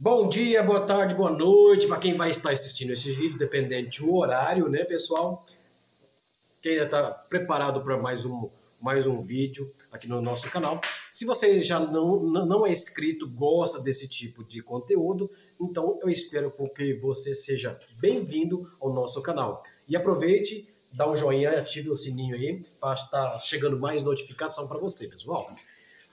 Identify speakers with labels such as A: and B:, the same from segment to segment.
A: Bom dia, boa tarde, boa noite para quem vai estar assistindo esses vídeos, dependente do horário, né, pessoal? Quem já está preparado para mais um vídeo aqui no nosso canal. Se você já não é inscrito, gosta desse tipo de conteúdo, então eu espero que você seja bem-vindo ao nosso canal. E aproveite, dá um joinha, ative o sininho aí para estar chegando mais notificação para você, pessoal.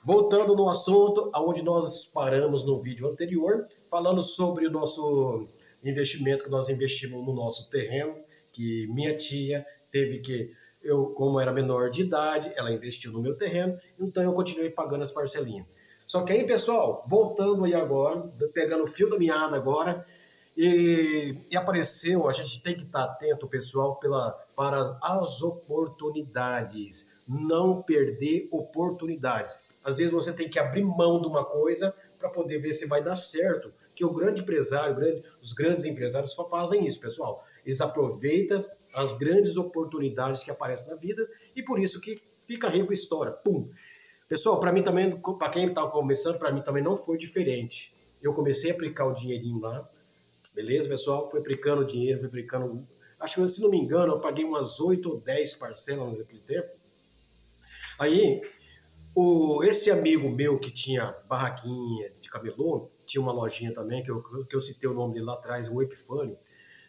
A: Voltando no assunto aonde nós paramos no vídeo anterior, falando sobre o nosso investimento que nós investimos no nosso terreno, que minha tia teve que, eu como era menor de idade, ela investiu no meu terreno, então eu continuei pagando as parcelinhas. Só que aí, pessoal, voltando aí agora, pegando o fio da meada agora, e apareceu, a gente tem que estar atento, pessoal, para as oportunidades, não perder oportunidades. Às vezes você tem que abrir mão de uma coisa para poder ver se vai dar certo. Que o grande empresário, os grandes empresários só fazem isso, pessoal. Eles aproveitam as grandes oportunidades que aparecem na vida e por isso que fica rico e estoura. Pum! Pessoal, para mim também, para quem está começando, para mim também não foi diferente. Eu comecei a aplicar o dinheirinho lá, beleza, pessoal? Fui aplicando dinheiro, fui aplicando. Acho que, se não me engano, eu paguei umas 8 ou 10 parcelas naquele tempo. Aí, esse amigo meu que tinha barraquinha de camelô, tinha uma lojinha também, que eu citei o nome dele lá atrás, o Epifânio,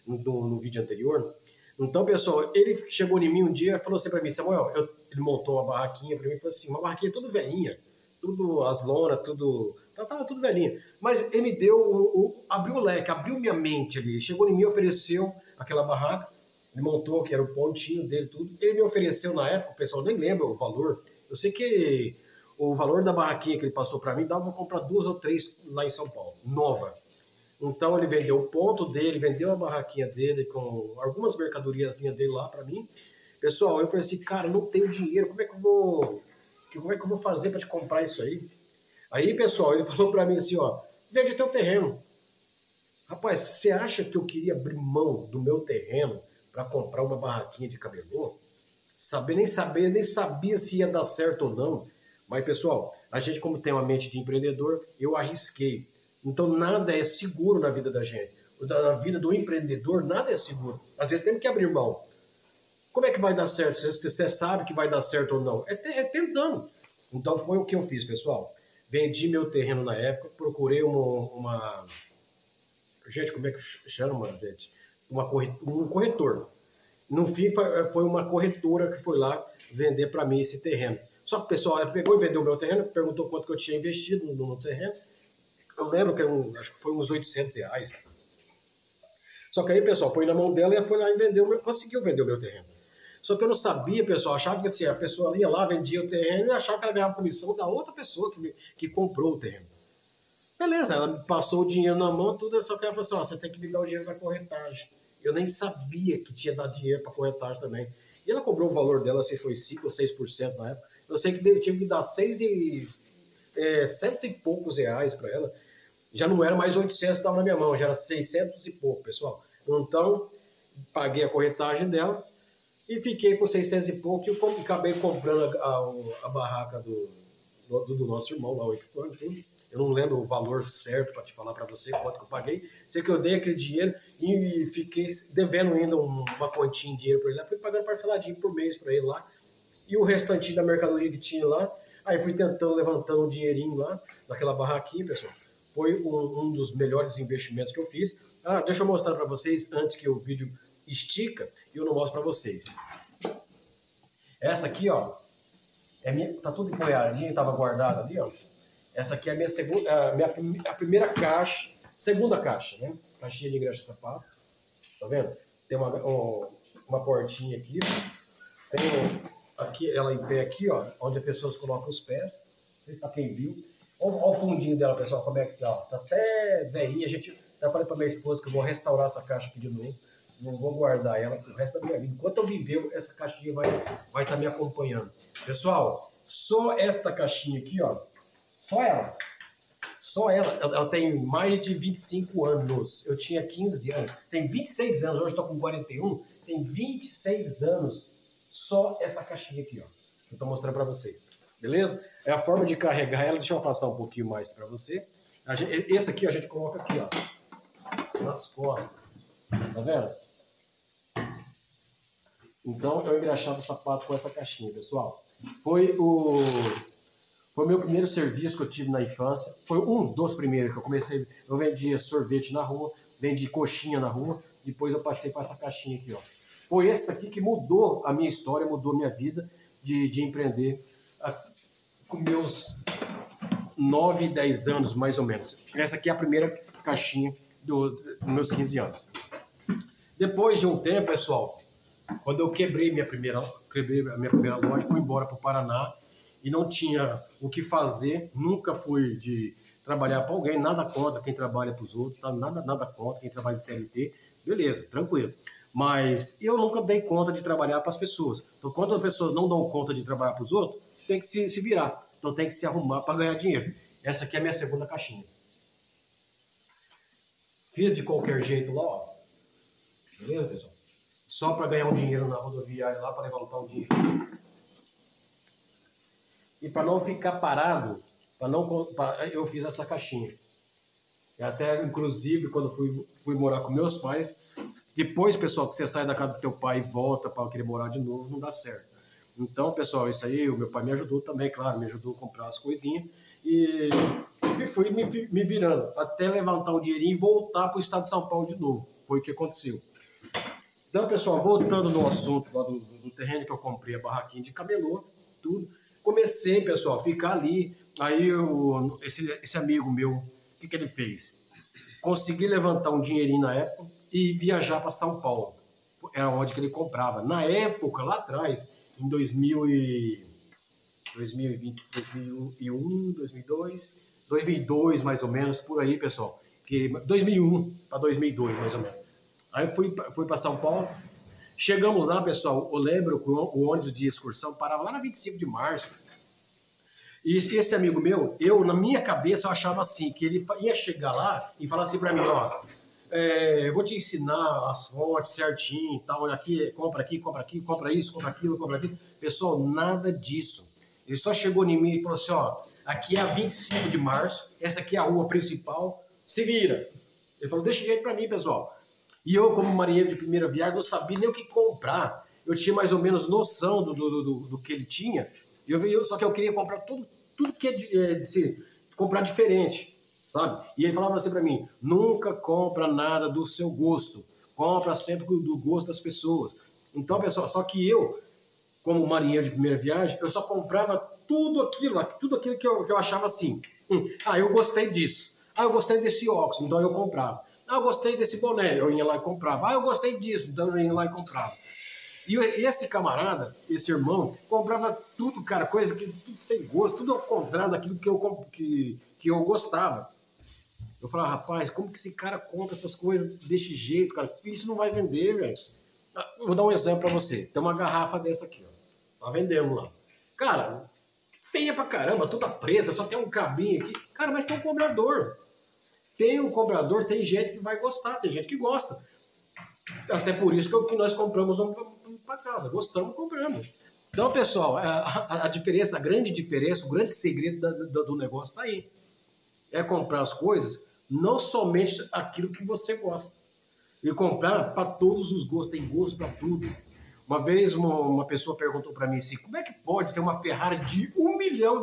A: no vídeo anterior. Então, pessoal, ele chegou em mim um dia e falou assim para mim, Samuel, ele montou uma barraquinha para mim e falou assim, uma barraquinha tudo velhinha, tudo as lonas, tudo, tava tudo velhinha. Mas ele me deu, abriu o leque, abriu minha mente ali, chegou em mim e ofereceu aquela barraca, ele montou, que era o pontinho dele, tudo. Ele me ofereceu na época, o pessoal nem lembra o valor. Eu sei que o valor da barraquinha que ele passou para mim dava para comprar 2 ou 3 lá em São Paulo, nova. Então ele vendeu o ponto dele, vendeu a barraquinha dele com algumas mercadoriazinhas dele lá para mim. Pessoal, eu falei assim, cara, não tenho dinheiro, como é que eu vou fazer para te comprar isso aí? Aí, pessoal, ele falou para mim assim, ó, vende teu terreno. Rapaz, você acha que eu queria abrir mão do meu terreno para comprar uma barraquinha de camelô? Nem sabia se ia dar certo ou não. Mas, pessoal, a gente, como tem uma mente de empreendedor, eu arrisquei. Então, nada é seguro na vida da gente. Na vida do empreendedor, nada é seguro. Às vezes, temos que abrir mão. Como é que vai dar certo? Você sabe que vai dar certo ou não? É tentando. Então, foi o que eu fiz, pessoal. Vendi meu terreno na época, procurei uma gente, como é que chama, gente? Um corretor. No fim, foi uma corretora que foi lá vender para mim esse terreno. Só que o pessoal pegou e vendeu o meu terreno, perguntou quanto que eu tinha investido no terreno. Eu lembro que acho que foi uns R$ 800. Só que aí, pessoal, põe na mão dela e ela foi lá e conseguiu vender o meu terreno. Só que eu não sabia, pessoal, achava que assim, a pessoa ia lá, vendia o terreno e achava que ela ganhava comissão da outra pessoa que comprou o terreno. Beleza, ela me passou o dinheiro na mão, tudo, só que ela falou assim, ó, você tem que me dar o dinheiro da corretagem. Eu nem sabia que tinha dado dinheiro para corretagem também. E ela cobrou o valor dela, se foi 5 ou 6% na época. Eu sei que ele tinha que dar 100 e poucos reais para ela. Já não era mais 800 que estava na minha mão, já era 600 e pouco, pessoal. Então, paguei a corretagem dela e fiquei com 600 e pouco e acabei comprando a barraca do nosso irmão lá, o Equipano, tudo. Eu não lembro o valor certo para te falar para você quanto que eu paguei. Sei que eu dei aquele dinheiro e fiquei devendo ainda uma quantia de dinheiro para ele lá. Fui pagando parceladinho por mês para ele lá. E o restantinho da mercadoria que tinha lá. Aí fui tentando, levantando um dinheirinho lá, naquela barraquinha, pessoal. Foi um dos melhores investimentos que eu fiz. Ah, deixa eu mostrar para vocês, antes que o vídeo estica, e eu não mostro para vocês. Essa aqui, ó, tá tudo empoeiradinho, tava guardada ali, ó. Essa aqui é a minha segunda, a primeira caixa, segunda caixa, né? Caixinha de engraxa de sapato. Tá vendo? Tem uma portinha aqui. Tem aqui, ela em pé aqui, ó, onde as pessoas colocam os pés. Pra quem viu. Olha o fundinho dela, pessoal, como é que tá. Ó. Tá até velhinha. A gente, já falei pra minha esposa que eu vou restaurar essa caixa aqui de novo. Vou guardar ela pro resto da minha vida. Enquanto eu viver, essa caixinha vai estar me acompanhando. Pessoal, só esta caixinha aqui, ó. Só ela. Só ela tem mais de 25 anos. Eu tinha 15 anos. Tem 26 anos, hoje estou com 41. Tem 26 anos. Só essa caixinha aqui, ó. Eu estou mostrando para você. Beleza? É a forma de carregar ela. Deixa eu afastar um pouquinho mais para você. Esse aqui a gente coloca aqui, ó, nas costas. Tá vendo? Então eu engraxava o sapato com essa caixinha, pessoal. Foi o meu primeiro serviço que eu tive na infância. Foi um dos primeiros que eu comecei. Eu vendia sorvete na rua, vendi coxinha na rua. Depois eu passei para essa caixinha aqui, ó. Foi esse aqui que mudou a minha história, mudou a minha vida de empreender com meus 9, 10 anos, mais ou menos. Essa aqui é a primeira caixinha dos meus 15 anos. Depois de um tempo, pessoal, quando eu quebrei a minha primeira loja, fui embora para o Paraná e não tinha o que fazer, nunca fui de trabalhar para alguém, nada contra quem trabalha para os outros, tá? Nada contra quem trabalha de CLT, beleza, tranquilo. Mas eu nunca dei conta de trabalhar para as pessoas. Então, quando as pessoas não dão conta de trabalhar para os outros, tem que se virar. Então, tem que se arrumar para ganhar dinheiro. Essa aqui é a minha segunda caixinha. Fiz de qualquer jeito lá, ó. Beleza, pessoal? Só para ganhar um dinheiro na rodoviária lá, para levantar o dinheiro. E para não ficar parado, eu fiz essa caixinha. E até, inclusive, quando fui morar com meus pais, depois, pessoal, que você sai da casa do teu pai e volta para querer morar de novo, não dá certo. Então, pessoal, isso aí, o meu pai me ajudou também, claro, me ajudou a comprar as coisinhas. E fui me virando, até levantar o dinheirinho e voltar para o estado de São Paulo de novo. Foi o que aconteceu. Então, pessoal, voltando no assunto lá do terreno que eu comprei, a barraquinha de camelô, tudo. Comecei, pessoal, a ficar ali. Aí esse amigo meu, o que ele fez? Consegui levantar um dinheirinho na época e viajar para São Paulo. Era onde que ele comprava. Na época, lá atrás, em 2020, 2021, 2002, 2002 mais ou menos, por aí, pessoal. 2001 para 2002, mais ou menos. Aí fui para São Paulo. Chegamos lá, pessoal, eu lembro que o ônibus de excursão parava lá na 25 de março. E esse amigo meu, na minha cabeça, eu achava assim, que ele ia chegar lá e falar assim para mim, ó, eu vou te ensinar as fontes certinho e tal, aqui, compra isso, compra aquilo, compra aquilo. Pessoal, nada disso. Ele só chegou em mim e falou assim, ó, aqui é a 25 de março, essa aqui é a rua principal, se vira. Ele falou, deixa jeito para mim, pessoal. E eu, como marinheiro de primeira viagem, não sabia nem o que comprar. Eu tinha mais ou menos noção do que ele tinha. Só que eu queria comprar tudo que é comprar diferente, sabe? E ele falava assim para mim, nunca compra nada do seu gosto. Compra sempre do gosto das pessoas. Então, pessoal, só que eu, como marinheiro de primeira viagem, eu só comprava tudo aquilo que eu achava assim. Eu gostei disso. Eu gostei desse óculos, então eu comprava. Eu gostei desse boné, eu ia lá e comprava. Eu gostei disso, então eu ia lá e comprava. E esse camarada, esse irmão, comprava tudo, cara, coisa que tudo sem gosto, tudo ao contrário daquilo que eu gostava. Eu falava, rapaz, como que esse cara compra essas coisas desse jeito, cara? Isso não vai vender, velho. Vou dar um exemplo pra você. Tem uma garrafa dessa aqui, ó. Tá vendendo lá. Cara, feia pra caramba, toda preta, só tem um cabinho aqui. Cara, mas tem um cobrador. Tem um cobrador, tem gente que vai gostar, tem gente que gosta. Até por isso que nós compramos um para casa. Gostamos, compramos. Então, pessoal, a diferença, a grande diferença, o grande segredo do negócio está aí. É comprar as coisas, não somente aquilo que você gosta. E comprar para todos os gostos, tem gosto para tudo. Uma vez uma pessoa perguntou para mim assim, como é que pode ter uma Ferrari de R$1 milhão?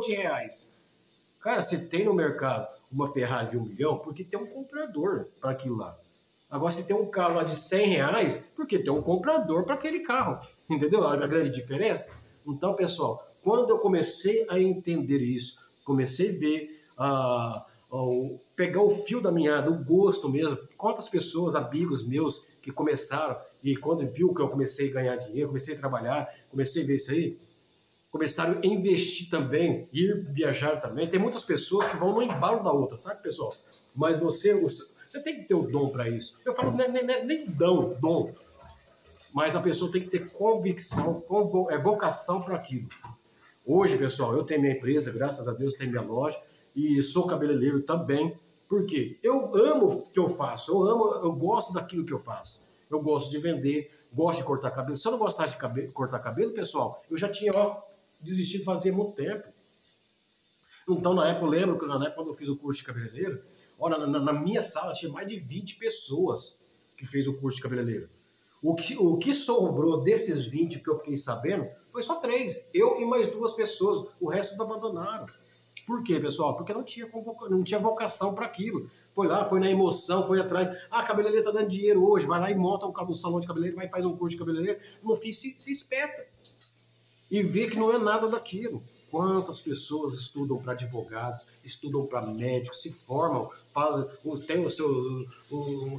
A: Cara, se tem no mercado uma Ferrari de 1 milhão, porque tem um comprador para aquilo lá. Agora, se tem um carro lá de R$100, porque tem um comprador para aquele carro. Entendeu? A grande diferença? Então, pessoal, quando eu comecei a entender isso, comecei a ver, pegar o fio da meada, o gosto mesmo, quantas pessoas, amigos meus, que começaram, e quando viu que eu comecei a ganhar dinheiro, comecei a trabalhar, comecei a ver isso aí, começaram a investir também, ir viajar também. Tem muitas pessoas que vão no embalo da outra, sabe, pessoal? Mas você tem que ter o dom para isso. Eu falo, nem dom. Mas a pessoa tem que ter convicção, vocação para aquilo. Hoje, pessoal, eu tenho minha empresa, graças a Deus, tenho minha loja, e sou cabeleireiro também. Por quê? Eu amo o que eu faço, eu gosto daquilo que eu faço. Eu gosto de vender, gosto de cortar cabelo. Se eu não gostasse de cortar cabelo, pessoal, eu já tinha desistido de fazer há muito tempo. Então, na época, eu lembro que quando eu fiz o curso de cabeleireiro, Olha, na minha sala tinha mais de 20 pessoas que fez o curso de cabeleireiro. O que sobrou desses 20 que eu fiquei sabendo foi só 3. Eu e mais 2 pessoas. O resto abandonaram. Por quê, pessoal? Porque não tinha vocação para aquilo. Foi lá, foi na emoção, foi atrás. Ah, cabeleireiro tá dando dinheiro hoje. Vai lá e monta um salão de cabeleireiro, vai e faz um curso de cabeleireiro. No fim, se espeta. E vê que não é nada daquilo. Quantas pessoas estudam para advogados, estudam para médicos, se formam, têm os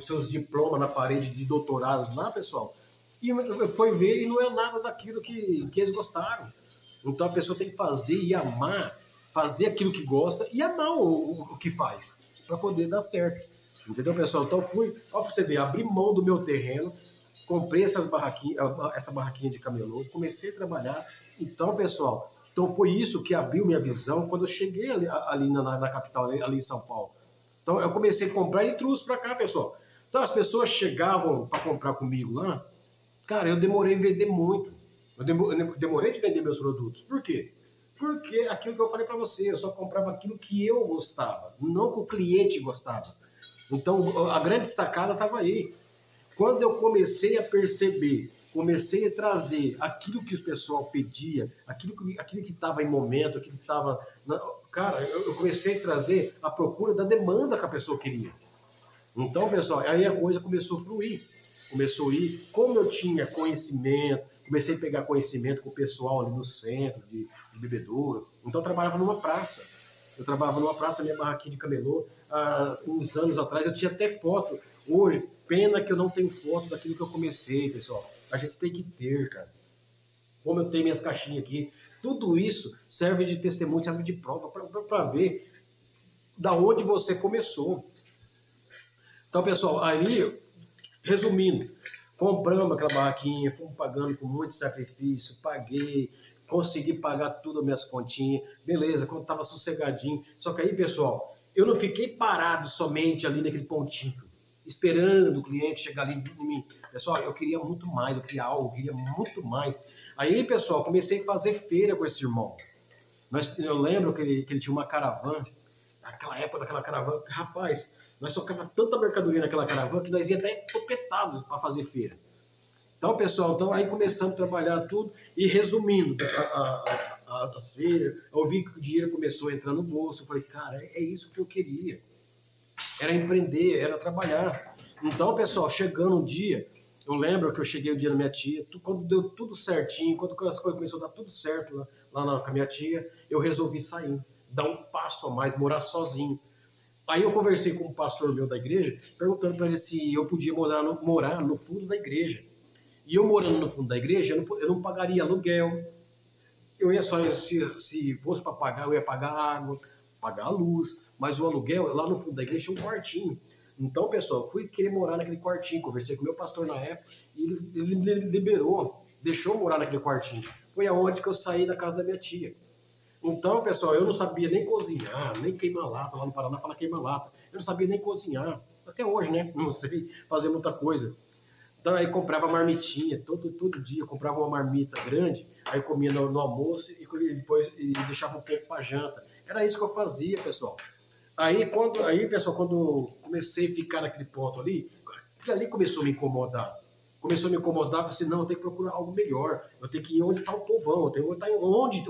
A: seus diplomas na parede de doutorado lá, pessoal. E foi ver e não é nada daquilo que eles gostaram. Então a pessoa tem que fazer e amar, fazer aquilo que gosta e amar o que faz, para poder dar certo. Entendeu, pessoal? Então fui, ó, pra você ver, abri mão do meu terreno, comprei essa barraquinha de camelô, comecei a trabalhar. Então, pessoal, então foi isso que abriu minha visão quando eu cheguei ali na capital, ali em São Paulo. Então eu comecei a comprar e trouxe para cá, pessoal. Então as pessoas chegavam para comprar comigo lá, cara, eu demorei a vender muito. Eu demorei de vender meus produtos. Por quê? Porque aquilo que eu falei para você, eu só comprava aquilo que eu gostava, não que o cliente gostava. Então a grande sacada estava aí. Quando eu comecei a perceber, comecei a trazer aquilo que o pessoal pedia, aquilo que estava em momento, aquilo que estava... Cara, eu comecei a trazer a procura da demanda que a pessoa queria. Então, pessoal, aí a coisa começou a fluir. Começou a ir, como eu tinha conhecimento, comecei a pegar conhecimento com o pessoal ali no centro de bebedouro. Então eu trabalhava numa praça. Eu trabalhava numa praça, minha barraquinha de camelô, há uns anos atrás, eu tinha até foto. Hoje, pena que eu não tenho foto daquilo que eu comecei, pessoal. A gente tem que ter, cara. Como eu tenho minhas caixinhas aqui, tudo isso serve de testemunho, serve de prova para ver da onde você começou. Então, pessoal, aí, resumindo, compramos aquela barraquinha, fomos pagando com muito sacrifício, paguei, consegui pagar tudo as minhas continhas, beleza, quando estava sossegadinho. Só que aí, pessoal, eu não fiquei parado somente ali naquele pontinho, esperando o cliente chegar ali em mim. Pessoal, eu queria muito mais, eu queria algo, eu queria muito mais. Aí, pessoal, comecei a fazer feira com esse irmão. Eu lembro que ele tinha uma caravana, naquela época daquela caravana, rapaz, nós socava tanta mercadoria naquela caravana que nós ia até topetados para fazer feira. Então, pessoal, então aí começamos a trabalhar tudo e resumindo as feiras, eu vi que o dinheiro começou a entrar no bolso, eu falei, cara, é isso que eu queria. Era empreender, era trabalhar. Então, pessoal, chegando um dia, eu lembro que eu cheguei o dia da minha tia, quando deu tudo certinho, quando as coisas começaram a dar tudo certo lá com a minha tia, eu resolvi sair, dar um passo a mais, morar sozinho. Aí eu conversei com um pastor meu da igreja, perguntando para ele se eu podia morar no fundo da igreja. E eu morando no fundo da igreja, eu não pagaria aluguel. Eu ia só, se fosse para pagar, eu ia pagar água, pagar a luz. Mas o aluguel, lá no fundo da igreja, tinha um quartinho. Então, pessoal, fui querer morar naquele quartinho. Conversei com o meu pastor na época e ele liberou, deixou eu morar naquele quartinho. Foi aonde que eu saí da casa da minha tia. Então, pessoal, eu não sabia nem cozinhar, nem queimar lata. Lá no Paraná fala queimar lata. Eu não sabia nem cozinhar. Até hoje, né? Não sei fazer muita coisa. Então, aí comprava marmitinha. Todo dia comprava uma marmita grande. Aí comia no almoço e depois deixava um pouco para janta. Era isso que eu fazia, pessoal. Pessoal, quando comecei a ficar naquele ponto ali, aquilo ali começou a me incomodar. Começou a me incomodar, eu falei assim, não, eu tenho que procurar algo melhor. Eu tenho que ir onde está o povão, eu tenho que estar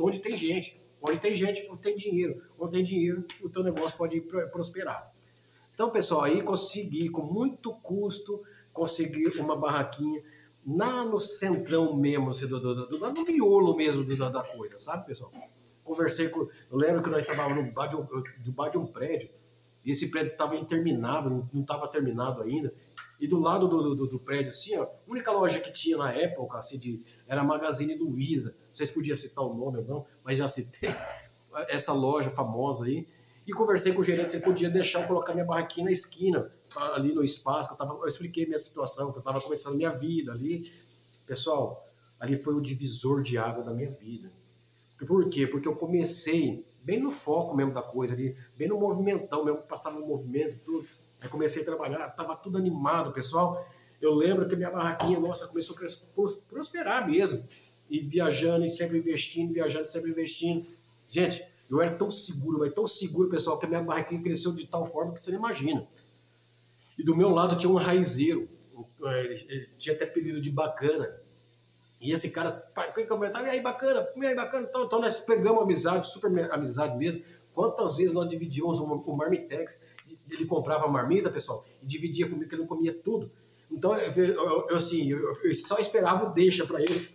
A: onde tem gente. Onde tem gente, tem dinheiro. Onde tem dinheiro, o teu negócio pode prosperar. Então, pessoal, aí consegui, com muito custo, conseguir uma barraquinha lá no centrão mesmo, assim, lá no miolo mesmo da coisa, sabe, pessoal? Conversei com... Eu lembro que nós estávamos debaixo de um prédio, e esse prédio estava interminável, não estava terminado ainda. E do lado do prédio, assim, ó, a única loja que tinha na época, assim, era a Magazine Luiza. Não sei se podia citar o nome ou não, mas já citei essa loja famosa aí. E conversei com o gerente se ele podia deixar eu colocar minha barraquinha na esquina, ali no espaço. Eu expliquei minha situação, que eu estava começando minha vida ali. Pessoal, ali foi o divisor de água da minha vida. Por quê? Porque eu comecei bem no foco mesmo da coisa ali, bem no movimentão mesmo, passava no movimento, tudo. Aí comecei a trabalhar, estava tudo animado, pessoal. Eu lembro que minha barraquinha, nossa, começou a prosperar mesmo. E viajando e sempre investindo, viajando e sempre investindo. Gente, Eu era tão seguro, mas tão seguro, pessoal, que a minha barraquinha cresceu de tal forma que você não imagina. E do meu lado tinha um raizeiro, ele tinha até apelido de Bacana. E esse cara, comentava, e aí bacana, então nós pegamos amizade, super amizade mesmo. Quantas vezes nós dividíamos o marmitex, ele comprava marmita, pessoal, e dividia comigo, que ele não comia tudo. Então, eu só esperava o deixa para ele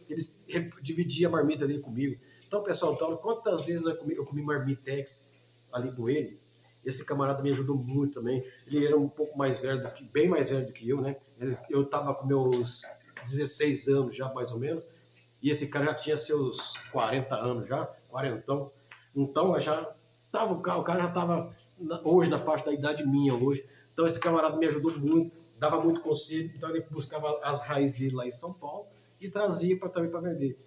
A: dividia a marmita dele comigo. Então, pessoal, quantas vezes eu comi marmitex ali com ele? Esse camarada me ajudou muito também. Ele era um pouco mais velho, bem mais velho do que eu, né? Eu estava com meus 16 anos já, mais ou menos, e esse cara já tinha seus 40 anos já, quarentão. Então, o cara já estava hoje na faixa da idade minha hoje. Então, esse camarada me ajudou muito, dava muito conselho. Então, ele buscava as raízes dele lá em São Paulo e trazia também para vender.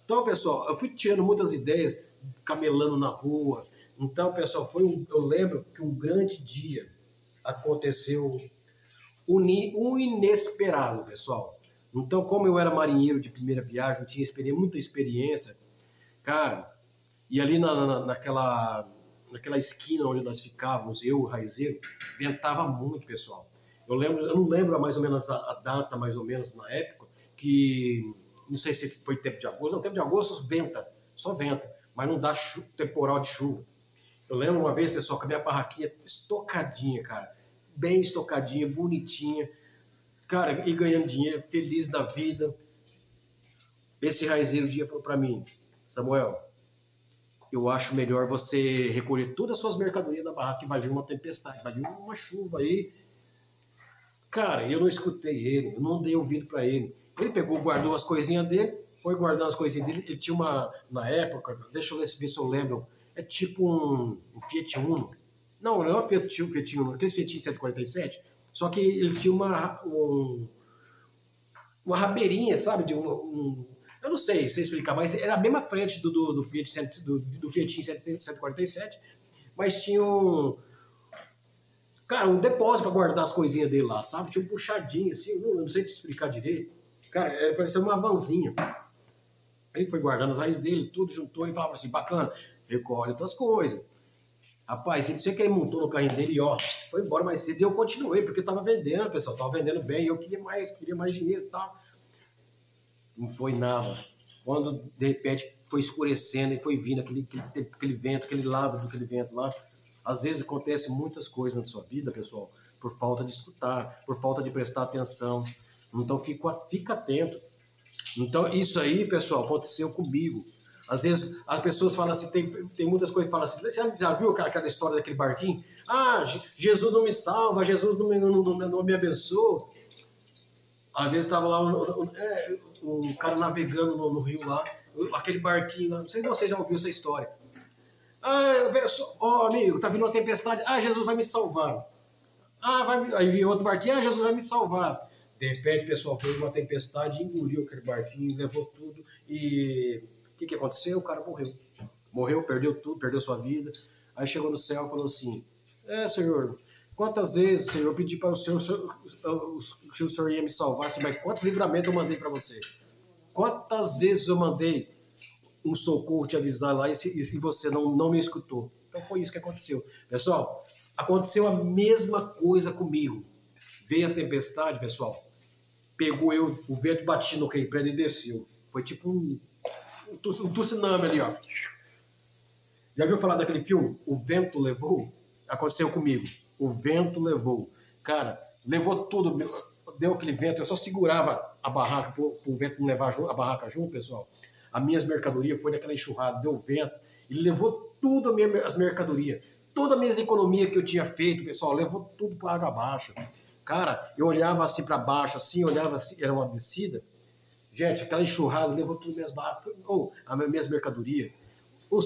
A: Então, pessoal, eu fui tirando muitas ideias, camelando na rua. Então, pessoal, eu lembro que um grande dia aconteceu o inesperado, pessoal. Então, como eu era marinheiro de primeira viagem, tinha muita experiência, cara, e ali naquela esquina onde nós ficávamos, eu e o raizeiro, ventava muito, pessoal. Eu não lembro mais ou menos a data, mais ou menos, na época, que, não sei se foi tempo de agosto, não, tempo de agosto só venta, mas não dá temporal de chuva. Eu lembro uma vez, pessoal, que a minha barraquinha estocadinha, cara, bem estocadinha, bonitinha, cara, e ganhando dinheiro, feliz da vida. Esse raizeiro dia falou para mim, Samuel, eu acho melhor você recolher todas as suas mercadorias da barraca, que vai vir uma tempestade, vai vir uma chuva aí. Cara, eu não escutei ele, eu não dei ouvido para ele. Ele pegou, guardou as coisinhas dele, foi guardando as coisinhas dele. Ele tinha na época, deixa eu ver se eu lembro, é tipo um Fiat Uno. Não é um Fiat Uno, aquele Fiat 147. Só que ele tinha uma rabeirinha, sabe? Eu não sei explicar, mas era a mesma frente do Fiat 147, mas tinha um depósito para guardar as coisinhas dele lá, sabe? Tinha um puxadinho assim, eu não sei te explicar direito. Cara, parecia uma vanzinha. Ele foi guardando as raízes dele, tudo juntou e falava assim, bacana, recolhe tuas coisas. Rapaz, ele sei que ele montou no carrinho dele e foi embora mais cedo. E eu continuei, porque estava vendendo, pessoal, estava vendendo bem, e eu queria mais dinheiro e tal. Não foi nada. Quando, de repente, foi escurecendo e foi vindo aquele vento, aquele lado daquele vento lá. Às vezes acontece muitas coisas na sua vida, pessoal, por falta de escutar, por falta de prestar atenção. Então, fica atento. Então, isso aí, pessoal, aconteceu comigo. Às vezes, as pessoas falam assim, tem muitas coisas que falam assim, você já viu aquela história daquele barquinho? Jesus não me salva, Jesus não me abençoa. Às vezes estava lá um cara navegando no rio lá, aquele barquinho lá, não sei se você já ouviu essa história. Amigo, tá vindo uma tempestade, Jesus vai me salvar. Aí veio outro barquinho, Jesus vai me salvar. De repente, pessoal, fez uma tempestade, engoliu aquele barquinho, levou tudo e o que aconteceu? O cara morreu. Morreu, perdeu tudo, perdeu sua vida. Aí chegou no céu e falou assim, Senhor, quantas vezes, Senhor, eu pedi para o Senhor que o Senhor ia me salvar, mas quantos livramentos eu mandei para você? Quantas vezes eu mandei um socorro te avisar lá e você não me escutou? Então foi isso que aconteceu. Pessoal, aconteceu a mesma coisa comigo. Veio a tempestade, pessoal, pegou o vento batia no aquele prédio e desceu. Foi tipo um tsunami ali, ó. Já viu falar daquele filme? O Vento Levou? Aconteceu comigo. O vento levou. Cara, levou tudo. Deu aquele vento. Eu só segurava a barraca para o vento não levar a barraca junto, pessoal. As minhas mercadorias foi naquela enxurrada. Deu vento. Ele levou tudo as mercadorias. Toda a minha economia que eu tinha feito, pessoal, levou tudo para água abaixo. Cara, eu olhava assim para baixo, assim, olhava assim, era uma descida. Gente, aquela enxurrada levou tudo minhas barracas, as minhas mercadorias.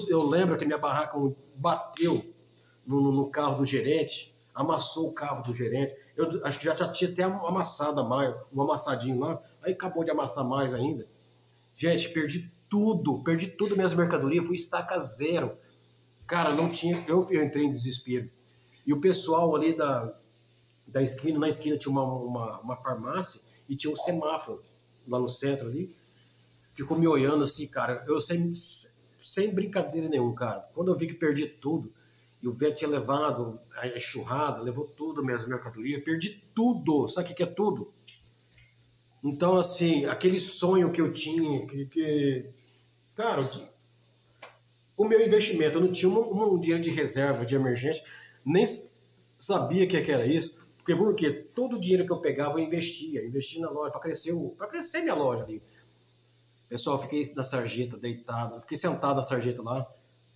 A: Eu lembro que minha barraca bateu no carro do gerente, amassou o carro do gerente. Eu acho que já tinha até amassado um amassadinho lá, aí acabou de amassar mais ainda. Gente, perdi tudo minhas mercadorias, fui estaca zero. Cara, não tinha, eu entrei em desespero. E o pessoal ali da esquina, na esquina tinha uma farmácia e tinha um semáforo lá no centro ali. Ficou me olhando assim, cara. Eu sem brincadeira nenhuma, cara. Quando eu vi que perdi tudo, e o vento tinha levado a enxurrada, levou tudo, minhas mercadorias, perdi tudo. Sabe o que é tudo? Então, assim, aquele sonho que eu tinha, cara, o meu investimento, eu não tinha um dinheiro de reserva, de emergência, nem sabia que era isso, porque todo o dinheiro que eu pegava eu investia na loja, para crescer minha loja ali. Pessoal, fiquei na sarjeta, deitado, fiquei sentado na sarjeta lá,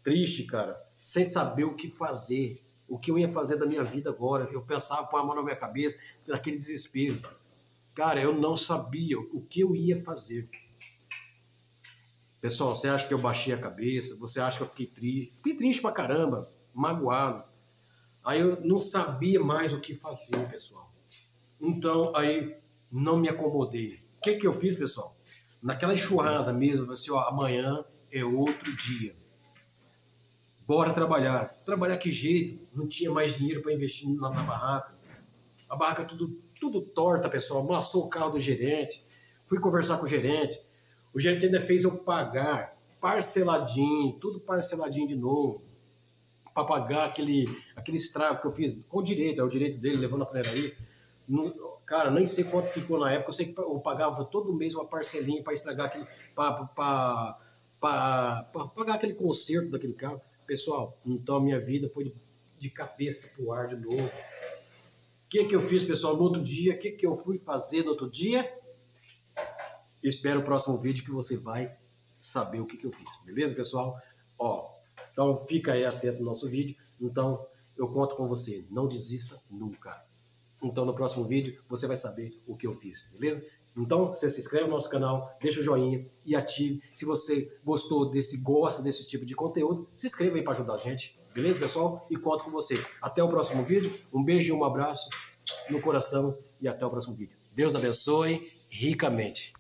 A: triste, cara, sem saber o que fazer, o que eu ia fazer da minha vida agora. Eu pensava, pôr a mão na minha cabeça, naquele desespero. Cara, eu não sabia o que eu ia fazer. Pessoal, você acha que eu baixei a cabeça? Você acha que eu fiquei triste? Fiquei triste pra caramba, magoado. Aí eu não sabia mais o que fazer, pessoal. Então, aí não me acomodei. O que eu fiz, pessoal? Naquela enxurrada mesmo, assim, ó, amanhã é outro dia. Bora trabalhar. Trabalhar que jeito? Não tinha mais dinheiro para investir na barraca. A barraca tudo torta, pessoal. Amassou o carro do gerente. Fui conversar com o gerente. O gerente ainda fez eu pagar parceladinho, tudo parceladinho de novo, para pagar aquele estrago que eu fiz com direito, é o direito dele, levando a padaria. Cara, nem sei quanto ficou na época, eu sei que eu pagava todo mês uma parcelinha para estragar aquele, para pagar aquele conserto daquele carro. Pessoal, então a minha vida foi de cabeça pro ar de novo. O que eu fiz, pessoal, no outro dia? O que eu fui fazer no outro dia? Espero o próximo vídeo que você vai saber o que eu fiz, beleza, pessoal? Ó, então fica aí atento no nosso vídeo. Então eu conto com você, não desista nunca. Então no próximo vídeo você vai saber o que eu fiz, beleza? Então você se inscreve no nosso canal, deixa o joinha e ative. Se você gosta desse tipo de conteúdo, se inscreva aí para ajudar a gente, beleza, pessoal? E conto com você. Até o próximo vídeo, um beijo e um abraço no coração e até o próximo vídeo. Deus abençoe ricamente.